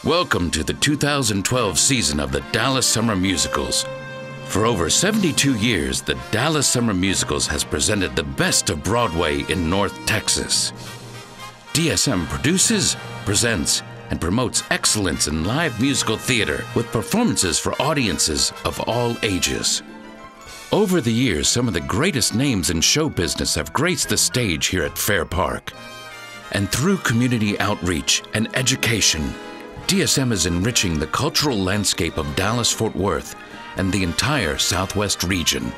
Welcome to the 2012 season of the Dallas Summer Musicals. For over 72 years, the Dallas Summer Musicals has presented the best of Broadway in North Texas. DSM produces, presents, and promotes excellence in live musical theater with performances for audiences of all ages. Over the years, some of the greatest names in show business have graced the stage here at Fair Park. And through community outreach and education, DSM is enriching the cultural landscape of Dallas-Fort Worth and the entire Southwest region.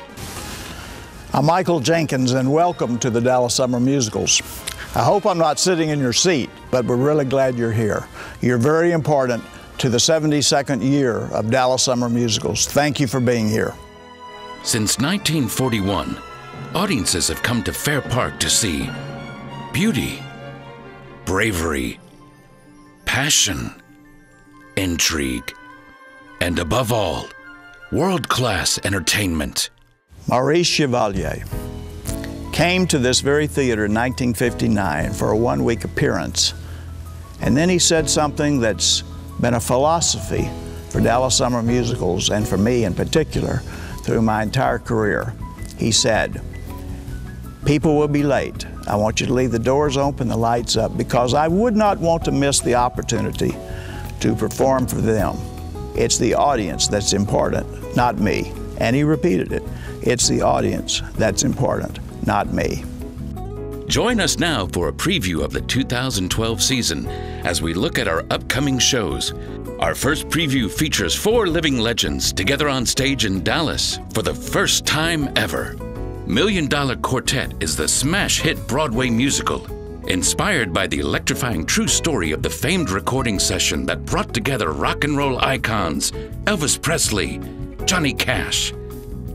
I'm Michael Jenkins, and welcome to the Dallas Summer Musicals. I hope I'm not sitting in your seat, but we're really glad you're here. You're very important to the 72nd year of Dallas Summer Musicals. Thank you for being here. Since 1941, audiences have come to Fair Park to see beauty, bravery, passion, intrigue, and above all, world-class entertainment. Maurice Chevalier came to this very theater in 1959 for a one-week appearance, and then he said something that's been a philosophy for Dallas Summer Musicals, and for me in particular, through my entire career. He said, "People will be late. I want you to leave the doors open, the lights up, because I would not want to miss the opportunity to perform for them. It's the audience that's important, not me." And he repeated it. It's the audience that's important, not me. Join us now for a preview of the 2012 season as we look at our upcoming shows. Our first preview features 4 living legends together on stage in Dallas for the first time ever. Million Dollar Quartet is the smash hit Broadway musical, inspired by the electrifying true story of the famed recording session that brought together rock and roll icons Elvis Presley, Johnny Cash,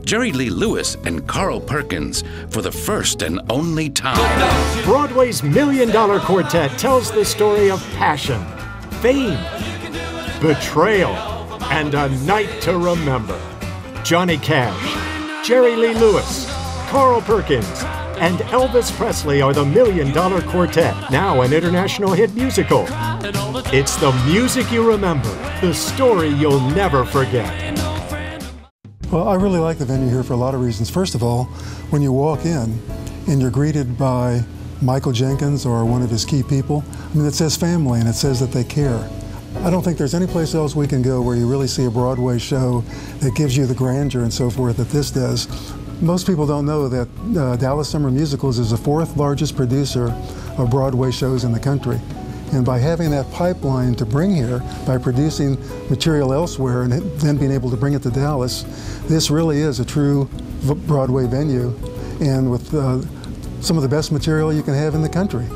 Jerry Lee Lewis, and Carl Perkins for the first and only time. Broadway's Million Dollar Quartet tells the story of passion, fame, betrayal, and a night to remember. Johnny Cash, Jerry Lee Lewis, Carl Perkins, and Elvis Presley are the Million Dollar Quartet, now an international hit musical. It's the music you remember, the story you'll never forget. Well, I really like the venue here for a lot of reasons. First of all, when you walk in and you're greeted by Michael Jenkins or one of his key people, I mean, it says family and it says that they care. I don't think there's any place else we can go where you really see a Broadway show that gives you the grandeur and so forth that this does. Most people don't know that Dallas Summer Musicals is the 4th largest producer of Broadway shows in the country. And by having that pipeline to bring here, by producing material elsewhere and then being able to bring it to Dallas, this really is a true Broadway venue, and with some of the best material you can have in the country.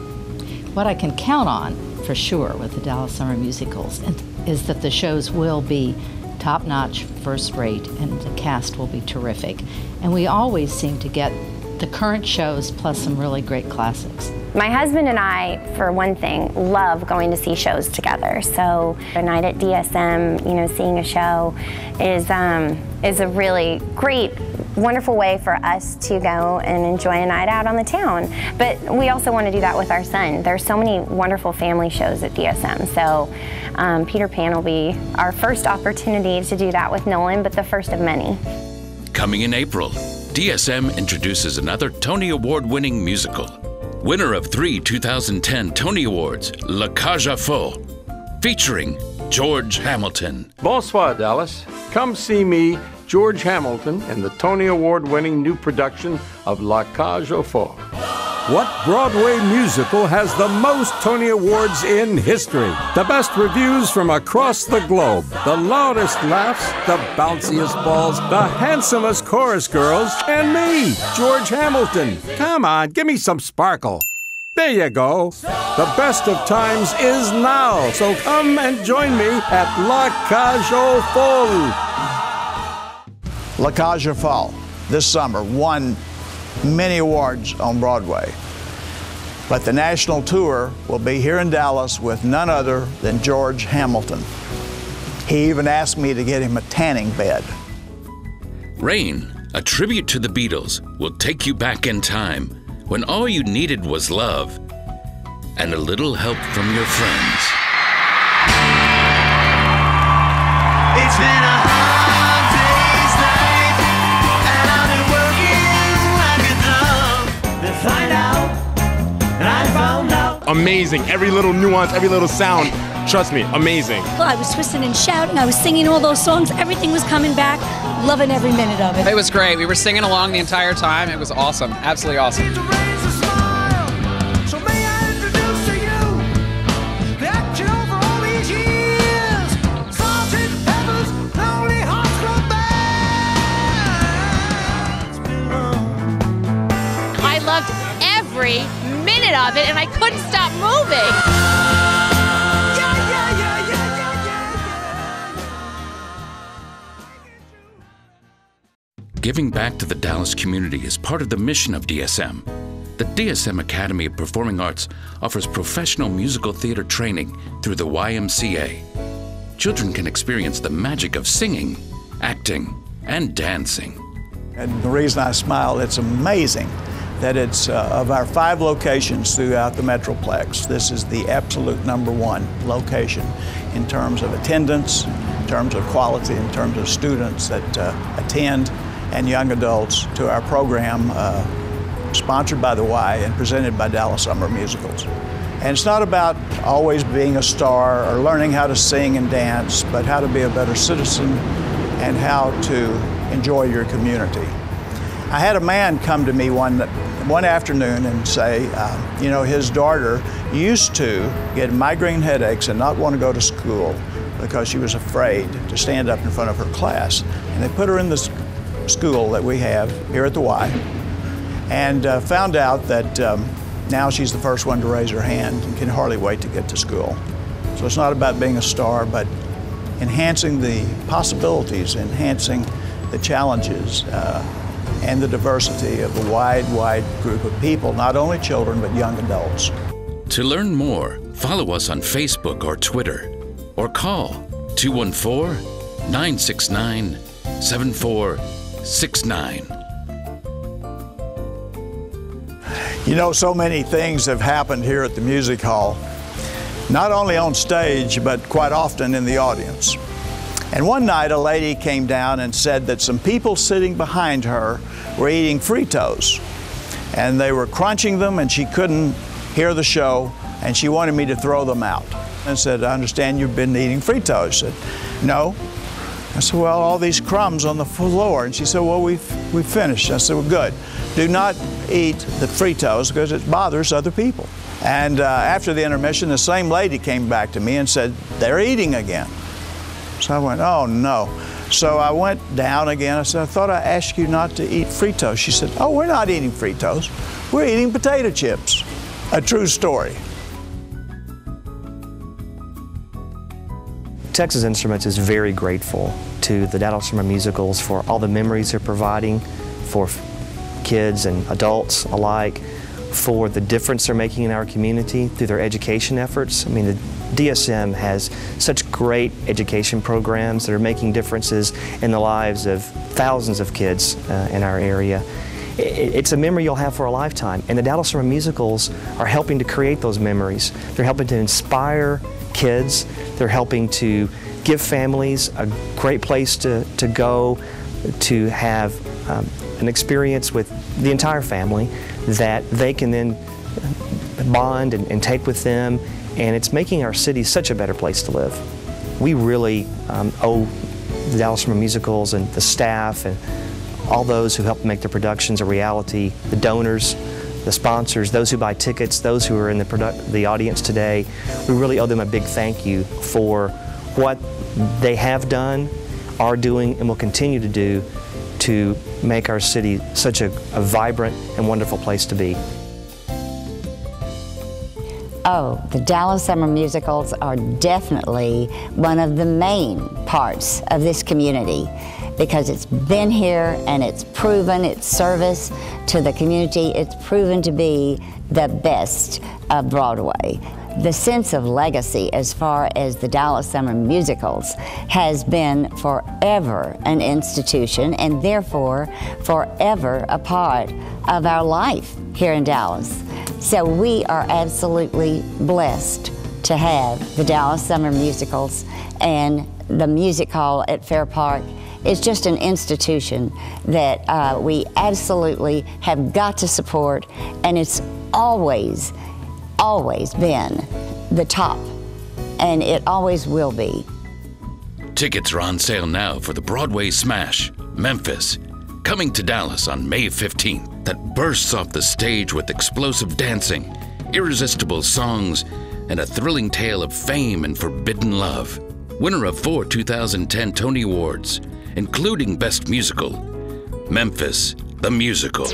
What I can count on, for sure, with the Dallas Summer Musicals is that the shows will be top-notch, first-rate, and the cast will be terrific. And we always seem to get the current shows plus some really great classics. My husband and I, for one thing, love going to see shows together. So a night at DSM, you know, seeing a show is a really great, wonderful way for us to go and enjoy a night out on the town. But we also want to do that with our son. There's so many wonderful family shows at DSM. So Peter Pan will be our first opportunity to do that with Nolan, but the first of many. Coming in April, DSM introduces another Tony Award-winning musical. Winner of 3 2010 Tony Awards, La Cage aux Folles, featuring George Hamilton. Bonsoir, Dallas. Come see me, George Hamilton, in the Tony Award-winning new production of La Cage aux Folles. What Broadway musical has the most Tony Awards in history? The best reviews from across the globe, the loudest laughs, the bounciest balls, the handsomest chorus girls, and me, George Hamilton. Come on, give me some sparkle. There you go. The best of times is now, so come and join me at La Cage aux Folles. La Cage aux Folles this summer won many awards on Broadway. But the national tour will be here in Dallas with none other than George Hamilton. He even asked me to get him a tanning bed. Rain, a tribute to the Beatles, will take you back in time when all you needed was love and a little help from your friends. It's been a hard day's night, and I've been working like a dog to find out, and I found out. Amazing. Every little nuance, every little sound. Trust me, amazing. Well, I was twisting and shouting. I was singing all those songs. Everything was coming back. Loving every minute of it. It was great. We were singing along the entire time. It was awesome. Absolutely awesome. I loved every minute of it, and I couldn't stop moving. Giving back to the Dallas community is part of the mission of DSM. The DSM Academy of Performing Arts offers professional musical theater training through the YMCA. Children can experience the magic of singing, acting, and dancing. And the reason I smile, it's amazing that it's of our 5 locations throughout the Metroplex, this is the absolute #1 location in terms of attendance, in terms of quality, in terms of students that attend, and young adults to our program sponsored by the Y and presented by Dallas Summer Musicals. And it's not about always being a star or learning how to sing and dance, but how to be a better citizen and how to enjoy your community. I had a man come to me one afternoon and say, you know, his daughter used to get migraine headaches and not want to go to school because she was afraid to stand up in front of her class. And they put her in this school that we have here at the Y, and found out that now she's the first one to raise her hand and can hardly wait to get to school. So it's not about being a star, but enhancing the possibilities, enhancing the challenges, and the diversity of the wide group of people, not only children, but young adults. To learn more, follow us on Facebook or Twitter, or call 214-969-7469. You know, so many things have happened here at the Music Hall, not only on stage, but quite often in the audience. And one night a lady came down and said that some people sitting behind her were eating Fritos, and they were crunching them and she couldn't hear the show, and she wanted me to throw them out. And said, I understand you've been eating Fritos. I said, no. I said, well, all these crumbs on the floor. And she said, well, we've finished. I said, well, good. Do not eat the Fritos because it bothers other people. And after the intermission, the same lady came back to me and said, they're eating again. So I went, oh, no. So I went down again. I said, I thought I asked you not to eat Fritos. She said, oh, we're not eating Fritos. We're eating potato chips. A true story. Texas Instruments is very grateful to the Dallas Summer Musicals for all the memories they're providing for kids and adults alike, for the difference they're making in our community through their education efforts. I mean, the DSM has such great education programs that are making differences in the lives of thousands of kids in our area. It's a memory you'll have for a lifetime, and the Dallas Summer Musicals are helping to create those memories. They're helping to inspire kids. They're helping to give families a great place to go to have an experience with the entire family that they can then bond and take with them, and it's making our city such a better place to live. We really owe the Dallas Summer Musicals and the staff and all those who help make the productions a reality, the donors, the sponsors, those who buy tickets, those who are in the audience today. We really owe them a big thank you for what they have done, are doing, and will continue to do to make our city such a vibrant and wonderful place to be. Oh, the Dallas Summer Musicals are definitely one of the main parts of this community, because it's been here and it's proven its service to the community. It's proven to be the best of Broadway. The sense of legacy as far as the Dallas Summer Musicals has been forever an institution, and therefore forever a part of our life here in Dallas. So we are absolutely blessed to have the Dallas Summer Musicals, and the music hall at Fair Park is just an institution that we absolutely have got to support, and it's always been the top, and it always will be. Tickets are on sale now for the Broadway smash, Memphis, coming to Dallas on May 15th, that bursts off the stage with explosive dancing, irresistible songs, and a thrilling tale of fame and forbidden love. Winner of 4 2010 Tony Awards, including Best Musical, Memphis, the Musical.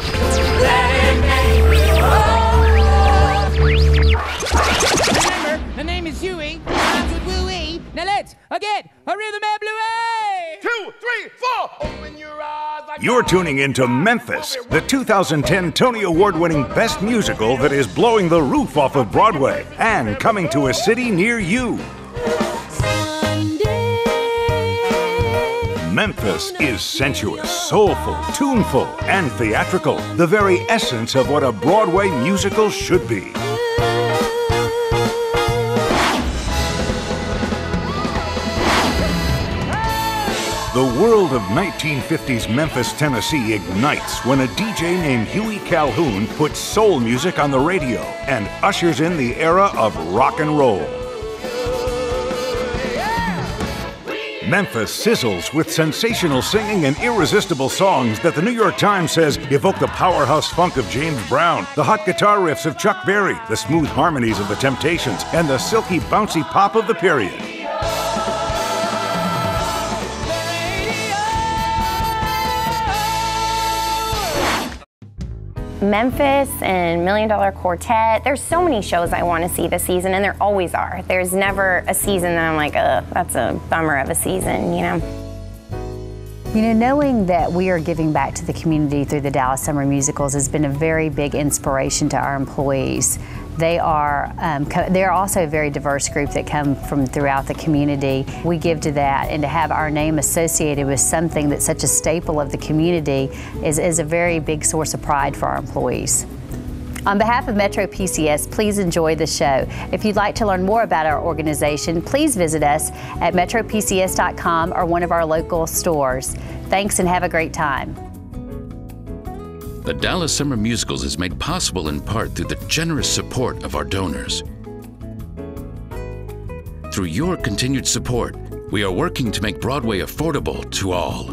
Remember, the name is Huey, rhymes with woo-wee. Now let's get a rhythm and blues. 2, 3, 4. Open your eyes like you're tuning into Memphis, the 2010 Tony Award-winning Best Musical that is blowing the roof off of Broadway and coming to a city near you. Memphis is sensuous, soulful, tuneful, and theatrical, the very essence of what a Broadway musical should be. The world of 1950s Memphis, Tennessee ignites when a DJ named Huey Calhoun puts soul music on the radio and ushers in the era of rock and roll. Memphis sizzles with sensational singing and irresistible songs that the New York Times says evoke the powerhouse funk of James Brown, the hot guitar riffs of Chuck Berry, the smooth harmonies of the Temptations, and the silky, bouncy pop of the period. Memphis and $1 Million Quartet. There's so many shows I want to see this season, and there always are. There's never a season that I'm like, that's a bummer of a season, you know? You know, knowing that we are giving back to the community through the Dallas Summer Musicals has been a very big inspiration to our employees. They are they're also a very diverse group that come from throughout the community. We give to that, and to have our name associated with something that's such a staple of the community is a very big source of pride for our employees. On behalf of Metro PCS, please enjoy the show. If you'd like to learn more about our organization, please visit us at metropcs.com or one of our local stores. Thanks and have a great time. The Dallas Summer Musicals is made possible in part through the generous support of our donors. Through your continued support, we are working to make Broadway affordable to all.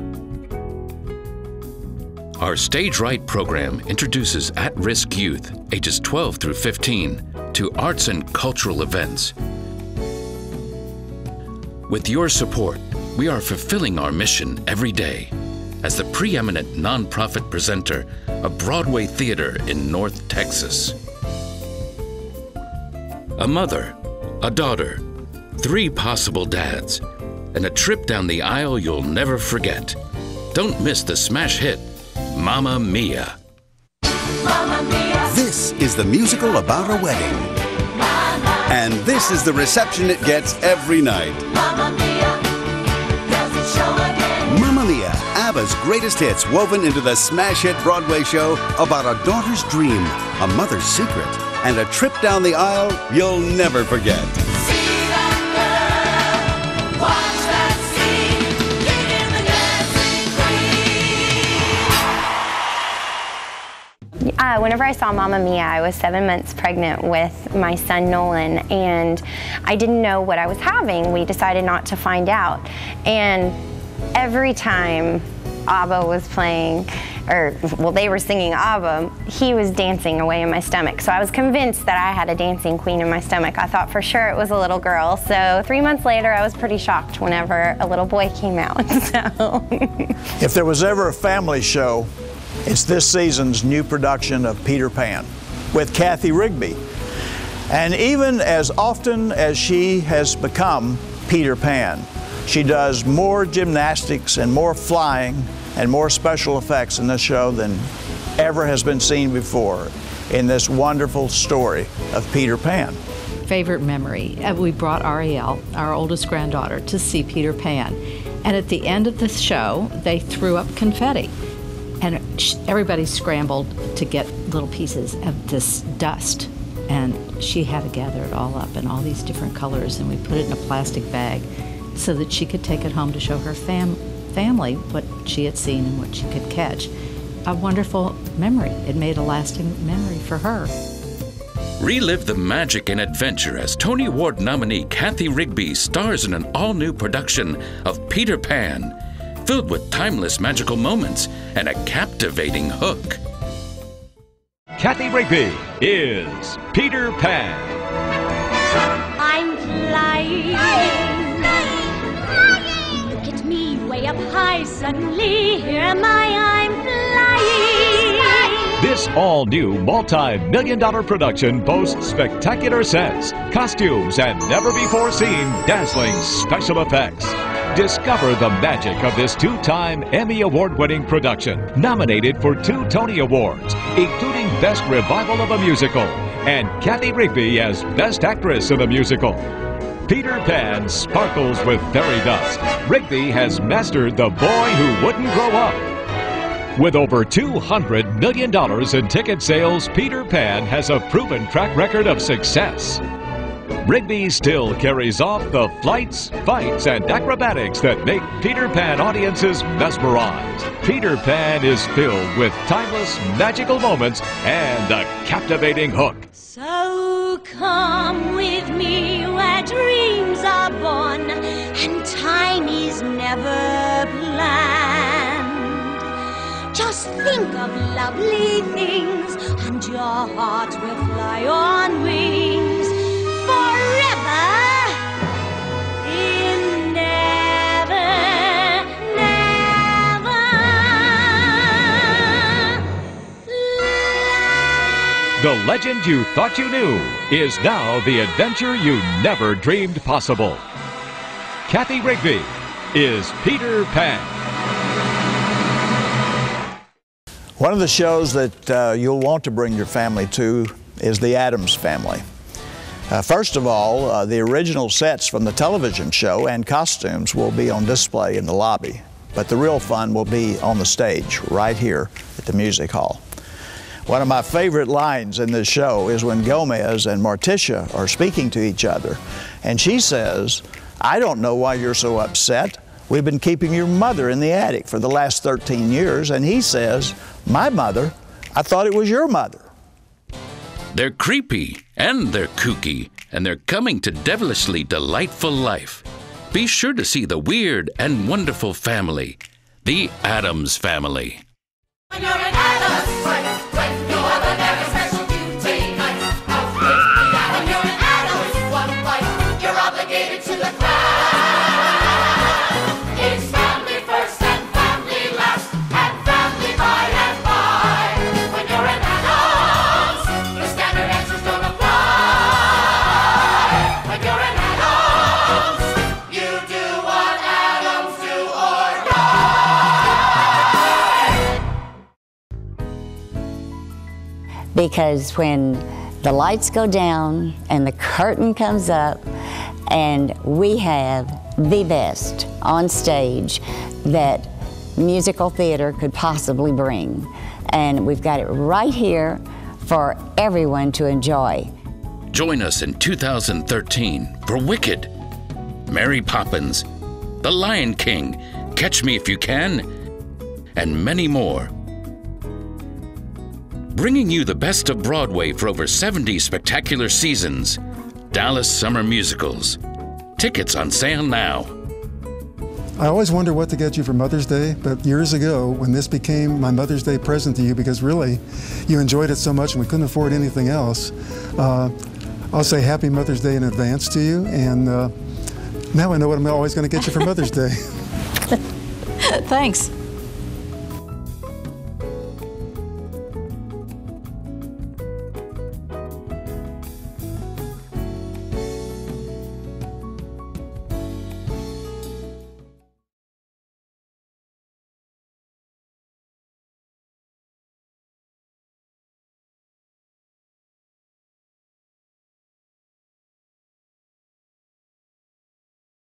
Our Stage Right program introduces at-risk youth, ages 12 through 15, to arts and cultural events. With your support, we are fulfilling our mission every day as the preeminent nonprofit presenter of Broadway theater in North Texas. A mother, a daughter, 3 possible dads, and a trip down the aisle you'll never forget. Don't miss the smash hit, Mamma Mia. Mamma Mia. This is the musical about a wedding. And this is the reception it gets every night. Mamma Mia. Does it show again? Mamma Mia, ABBA's greatest hits woven into the smash hit Broadway show about a daughter's dream, a mother's secret, and a trip down the aisle you'll never forget. Whenever I saw Mamma Mia, I was 7 months pregnant with my son Nolan, and I didn't know what I was having. We decided not to find out. And every time ABBA was playing, they were singing ABBA, he was dancing away in my stomach. So I was convinced that I had a dancing queen in my stomach. I thought for sure it was a little girl. So 3 months later, I was pretty shocked whenever a little boy came out. So. If there was ever a family show, it's this season's new production of Peter Pan with Kathy Rigby. And even as often as she has become Peter Pan, she does more gymnastics and more flying and more special effects in this show than ever has been seen before in this wonderful story of Peter Pan. Favorite memory, we brought Ariel, our oldest granddaughter, to see Peter Pan. And at the end of the show, they threw up confetti. And everybody scrambled to get little pieces of this dust. And she had to gather it all up in all these different colors, and we put it in a plastic bag so that she could take it home to show her family what she had seen and what she could catch. A wonderful memory. It made a lasting memory for her. Relive the magic and adventure as Tony Award nominee Kathy Rigby stars in an all-new production of Peter Pan, filled with timeless magical moments and a captivating hook. Kathy Rigby is Peter Pan. I'm flying. Look at me way up high, suddenly here am I'm flying. This all-new multi-million-dollar production boasts spectacular sets, costumes, and never-before-seen dazzling special effects. Discover the magic of this two-time Emmy Award-winning production, nominated for 2 Tony Awards, including Best Revival of a Musical and Kathy Rigby as Best Actress in a Musical. Peter Pan sparkles with fairy dust. Rigby has mastered the boy who wouldn't grow up. With over $200 million in ticket sales, Peter Pan has a proven track record of success. Rigby still carries off the flights, fights, and acrobatics that make Peter Pan audiences mesmerized. Peter Pan is filled with timeless, magical moments and a captivating hook. So come with me where dreams are born and time is never planned. Just think of lovely things and your heart will fly on wings forever in never, never The legend you thought you knew is now the adventure you never dreamed possible. Kathy Rigby is Peter Pan. One of the shows that you'll want to bring your family to is The Addams Family. First of all, the original sets from the television show and costumes will be on display in the lobby, but the real fun will be on the stage right here at the music hall. One of my favorite lines in this show is when Gomez and Morticia are speaking to each other, and she says, "I don't know why you're so upset. We've been keeping your mother in the attic for the last 13 years, and he says, "My mother? I thought it was your mother." They're creepy and they're kooky, and they're coming to devilishly delightful life. Be sure to see the weird and wonderful family, The Addams Family. When you're an Addams, when you have a very special duty night. When you're an Addams, one life, you're obligated to the crowd. It's family first and family last, and family by and by. When you're an Addams, the standard answers don't apply. When you're an Addams, you do what Addams do or die. Because when the lights go down and the curtain comes up and we have the best on stage that musical theater could possibly bring. And we've got it right here for everyone to enjoy. Join us in 2013 for Wicked, Mary Poppins, The Lion King, Catch Me If You Can, and many more. Bringing you the best of Broadway for over 70 spectacular seasons, Dallas Summer Musicals. Tickets on sale now. I always wonder what to get you for Mother's Day, but years ago, when this became my Mother's Day present to you, because really, you enjoyed it so much and we couldn't afford anything else, I'll say Happy Mother's Day in advance to you, and now I know what I'm always going to get you for Mother's Day. Thanks.